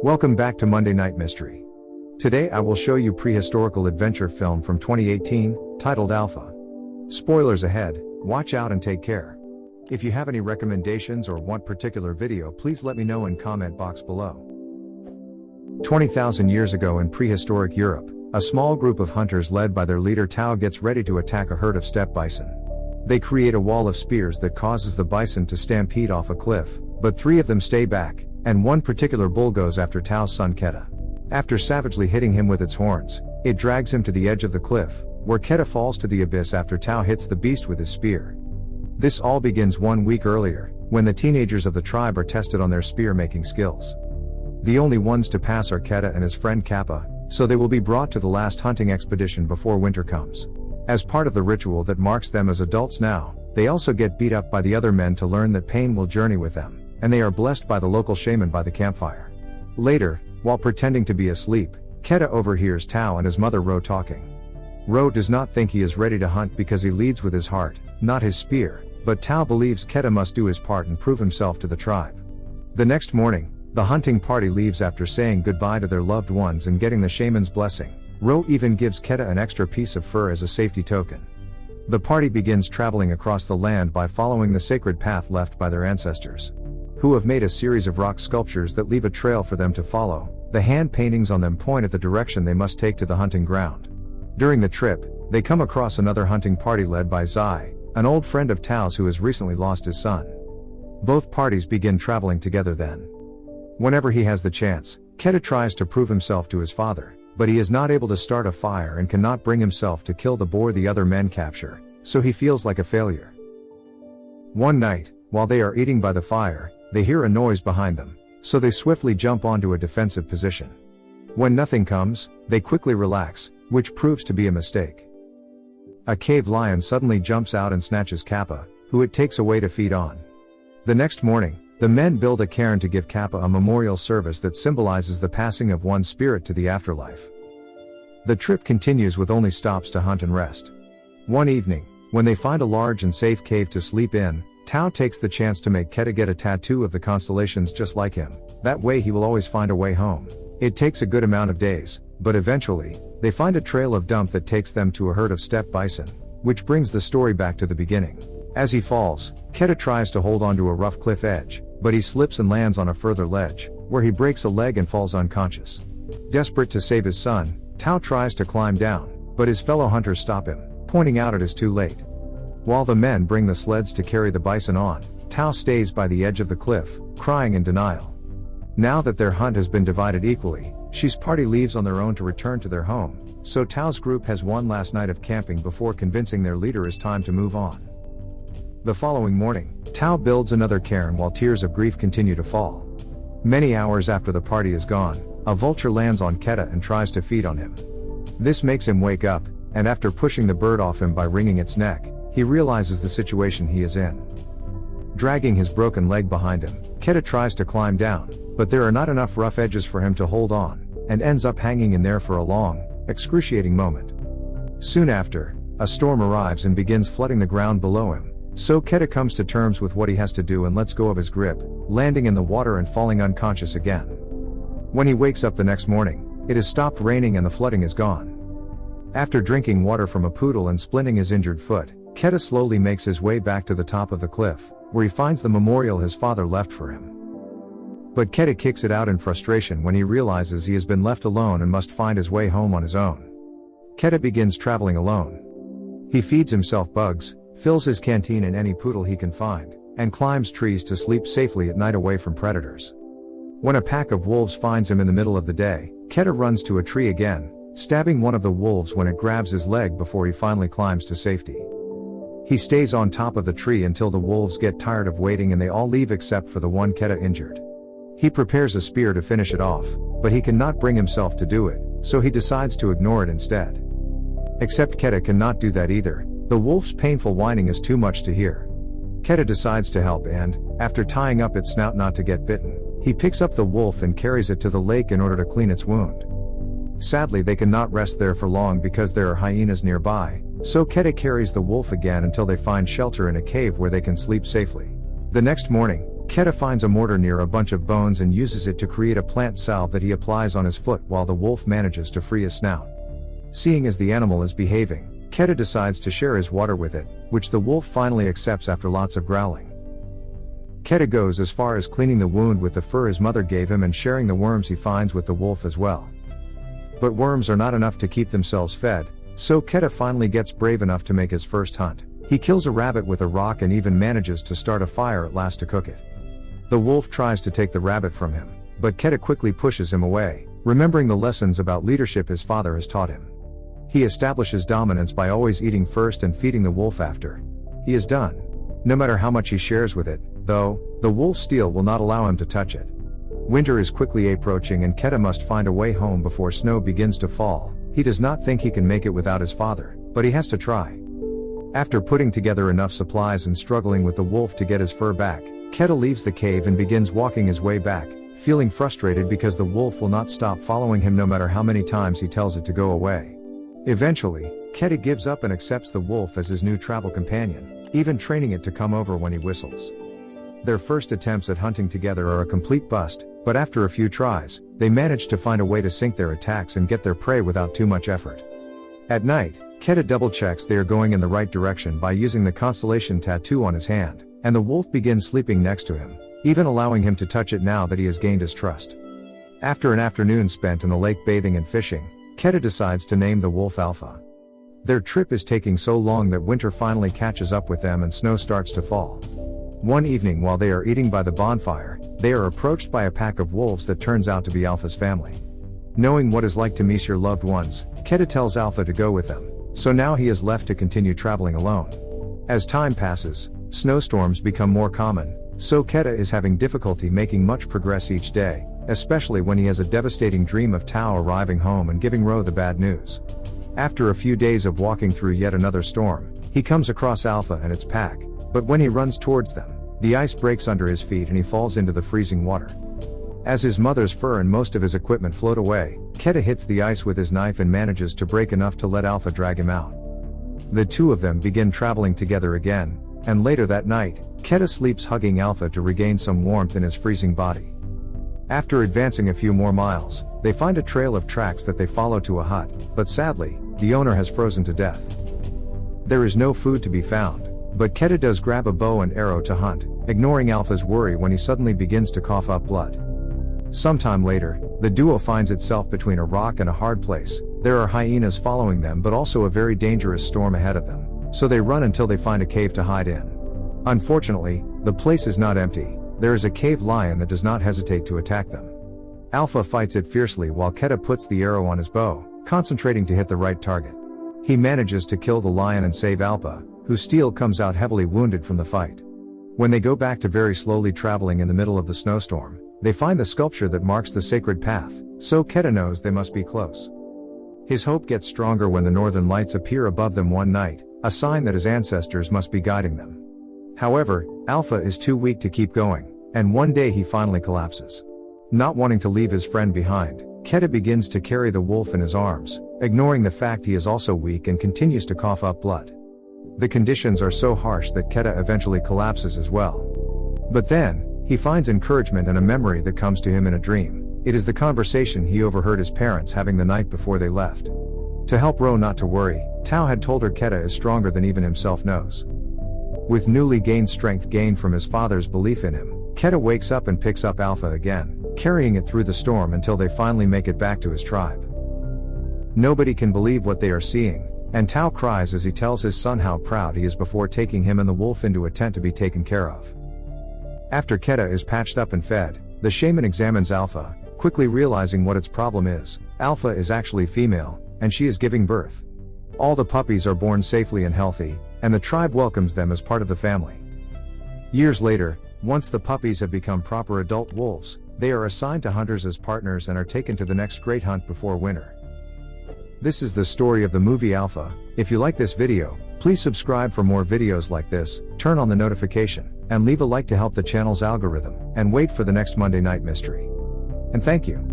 Welcome back to Monday Night Mystery. Today I will show you prehistorical adventure film from 2018, titled Alpha. Spoilers ahead, watch out and take care. If you have any recommendations or want particular video, please let me know in comment box below. 20,000 years ago in prehistoric Europe, a small group of hunters led by their leader Tao gets ready to attack a herd of steppe bison. They create a wall of spears that causes the bison to stampede off a cliff, but 3 of them stay back, and one particular bull goes after Tao's son Keda. After savagely hitting him with its horns, it drags him to the edge of the cliff, where Keda falls to the abyss after Tao hits the beast with his spear. This all begins 1 week earlier, when the teenagers of the tribe are tested on their spear-making skills. The only ones to pass are Keda and his friend Kappa, so they will be brought to the last hunting expedition before winter comes. As part of the ritual that marks them as adults now, they also get beat up by the other men to learn that pain will journey with them, and they are blessed by the local shaman by the campfire. Later, while pretending to be asleep, Keda overhears Tao and his mother Ro talking. Ro does not think he is ready to hunt because he leads with his heart, not his spear, but Tao believes Keda must do his part and prove himself to the tribe. The next morning, the hunting party leaves after saying goodbye to their loved ones and getting the shaman's blessing. Ro even gives Keda an extra piece of fur as a safety token. The party begins traveling across the land by following the sacred path left by their ancestors, who have made a series of rock sculptures that leave a trail for them to follow. The hand paintings on them point at the direction they must take to the hunting ground. During the trip, they come across another hunting party led by Zai, an old friend of Tao's who has recently lost his son. Both parties begin traveling together then. Whenever he has the chance, Keda tries to prove himself to his father, but he is not able to start a fire and cannot bring himself to kill the boar the other men capture, so he feels like a failure. One night, while they are eating by the fire, they hear a noise behind them, so they swiftly jump onto a defensive position. When nothing comes, they quickly relax, which proves to be a mistake. A cave lion suddenly jumps out and snatches Kappa, who it takes away to feed on. The next morning, the men build a cairn to give Kappa a memorial service that symbolizes the passing of one's spirit to the afterlife. The trip continues with only stops to hunt and rest. One evening, when they find a large and safe cave to sleep in, Tao takes the chance to make Keda get a tattoo of the constellations just like him. That way he will always find a way home. It takes a good amount of days, but eventually, they find a trail of dump that takes them to a herd of steppe bison, which brings the story back to the beginning. As he falls, Keda tries to hold onto a rough cliff edge, but he slips and lands on a further ledge, where he breaks a leg and falls unconscious. Desperate to save his son, Tao tries to climb down, but his fellow hunters stop him, pointing out it is too late. While the men bring the sleds to carry the bison on, Tao stays by the edge of the cliff, crying in denial. Now that their hunt has been divided equally, Shi's party leaves on their own to return to their home, so Tao's group has one last night of camping before convincing their leader it's time to move on. The following morning, Tao builds another cairn while tears of grief continue to fall. Many hours after the party is gone, a vulture lands on Keda and tries to feed on him. This makes him wake up, and after pushing the bird off him by wringing its neck, he realizes the situation he is in. Dragging his broken leg behind him, Keda tries to climb down, but there are not enough rough edges for him to hold on, and ends up hanging in there for a long, excruciating moment. Soon after, a storm arrives and begins flooding the ground below him, so Keda comes to terms with what he has to do and lets go of his grip, landing in the water and falling unconscious again. When he wakes up the next morning, it has stopped raining and the flooding is gone. After drinking water from a poodle and splinting his injured foot, Keda slowly makes his way back to the top of the cliff, where he finds the memorial his father left for him. But Keda kicks it out in frustration when he realizes he has been left alone and must find his way home on his own. Keda begins traveling alone. He feeds himself bugs, fills his canteen in any poodle he can find, and climbs trees to sleep safely at night away from predators. When a pack of wolves finds him in the middle of the day, Keda runs to a tree again, stabbing one of the wolves when it grabs his leg before he finally climbs to safety. He stays on top of the tree until the wolves get tired of waiting and they all leave except for the one Keda injured. He prepares a spear to finish it off, but he cannot bring himself to do it, so he decides to ignore it instead. Except Keda cannot do that either. The wolf's painful whining is too much to hear. Keda decides to help and, after tying up its snout not to get bitten, he picks up the wolf and carries it to the lake in order to clean its wound. Sadly, they cannot rest there for long because there are hyenas nearby, so Keda carries the wolf again until they find shelter in a cave where they can sleep safely. The next morning, Keda finds a mortar near a bunch of bones and uses it to create a plant salve that he applies on his foot while the wolf manages to free his snout. Seeing as the animal is behaving, Keda decides to share his water with it, which the wolf finally accepts after lots of growling. Keda goes as far as cleaning the wound with the fur his mother gave him and sharing the worms he finds with the wolf as well. But worms are not enough to keep themselves fed, so Keda finally gets brave enough to make his first hunt. He kills a rabbit with a rock and even manages to start a fire at last to cook it. The wolf tries to take the rabbit from him, but Keda quickly pushes him away, remembering the lessons about leadership his father has taught him. He establishes dominance by always eating first and feeding the wolf after he is done. No matter how much he shares with it, though, the wolf's steel will not allow him to touch it. Winter is quickly approaching and Keda must find a way home before snow begins to fall. He does not think he can make it without his father, but he has to try. After putting together enough supplies and struggling with the wolf to get his fur back, Keda leaves the cave and begins walking his way back, feeling frustrated because the wolf will not stop following him no matter how many times he tells it to go away. Eventually, Keda gives up and accepts the wolf as his new travel companion, even training it to come over when he whistles. Their first attempts at hunting together are a complete bust, but after a few tries, they manage to find a way to sync their attacks and get their prey without too much effort. At night, Keda double-checks they are going in the right direction by using the constellation tattoo on his hand, and the wolf begins sleeping next to him, even allowing him to touch it now that he has gained his trust. After an afternoon spent in the lake bathing and fishing, Keda decides to name the wolf Alpha. Their trip is taking so long that winter finally catches up with them and snow starts to fall. One evening while they are eating by the bonfire, they are approached by a pack of wolves that turns out to be Alpha's family. Knowing what it's like to miss your loved ones, Keda tells Alpha to go with them, so now he is left to continue traveling alone. As time passes, snowstorms become more common, so Keda is having difficulty making much progress each day, especially when he has a devastating dream of Tao arriving home and giving Ro the bad news. After a few days of walking through yet another storm, he comes across Alpha and its pack, but when he runs towards them, the ice breaks under his feet and he falls into the freezing water. As his mother's fur and most of his equipment float away, Keda hits the ice with his knife and manages to break enough to let Alpha drag him out. The two of them begin traveling together again, and later that night, Keda sleeps hugging Alpha to regain some warmth in his freezing body. After advancing a few more miles, they find a trail of tracks that they follow to a hut, but sadly, the owner has frozen to death. There is no food to be found, but Keda does grab a bow and arrow to hunt, ignoring Alpha's worry when he suddenly begins to cough up blood. Sometime later, the duo finds itself between a rock and a hard place. There are hyenas following them but also a very dangerous storm ahead of them, so they run until they find a cave to hide in. Unfortunately, the place is not empty. There is a cave lion that does not hesitate to attack them. Alpha fights it fiercely while Keda puts the arrow on his bow, concentrating to hit the right target. He manages to kill the lion and save Alpha, whose steel comes out heavily wounded from the fight. When they go back to very slowly traveling in the middle of the snowstorm, they find the sculpture that marks the sacred path, so Keda knows they must be close. His hope gets stronger when the northern lights appear above them one night, a sign that his ancestors must be guiding them. However, Alpha is too weak to keep going, and one day he finally collapses. Not wanting to leave his friend behind, Keda begins to carry the wolf in his arms, ignoring the fact he is also weak and continues to cough up blood. The conditions are so harsh that Keda eventually collapses as well. But then, he finds encouragement and a memory that comes to him in a dream. It is the conversation he overheard his parents having the night before they left. To help Ro not to worry, Tao had told her Keda is stronger than even himself knows. With newly gained strength gained from his father's belief in him, Keda wakes up and picks up Alpha again, carrying it through the storm until they finally make it back to his tribe. Nobody can believe what they are seeing, and Tao cries as he tells his son how proud he is before taking him and the wolf into a tent to be taken care of. After Keda is patched up and fed, the shaman examines Alpha, quickly realizing what its problem is. Alpha is actually female, and she is giving birth. All the puppies are born safely and healthy, and the tribe welcomes them as part of the family. Years later, once the puppies have become proper adult wolves, they are assigned to hunters as partners and are taken to the next great hunt before winter. This is the story of the movie Alpha. If you like this video, please subscribe for more videos like this, turn on the notification, and leave a like to help the channel's algorithm, and wait for the next Monday Night Mystery. And thank you.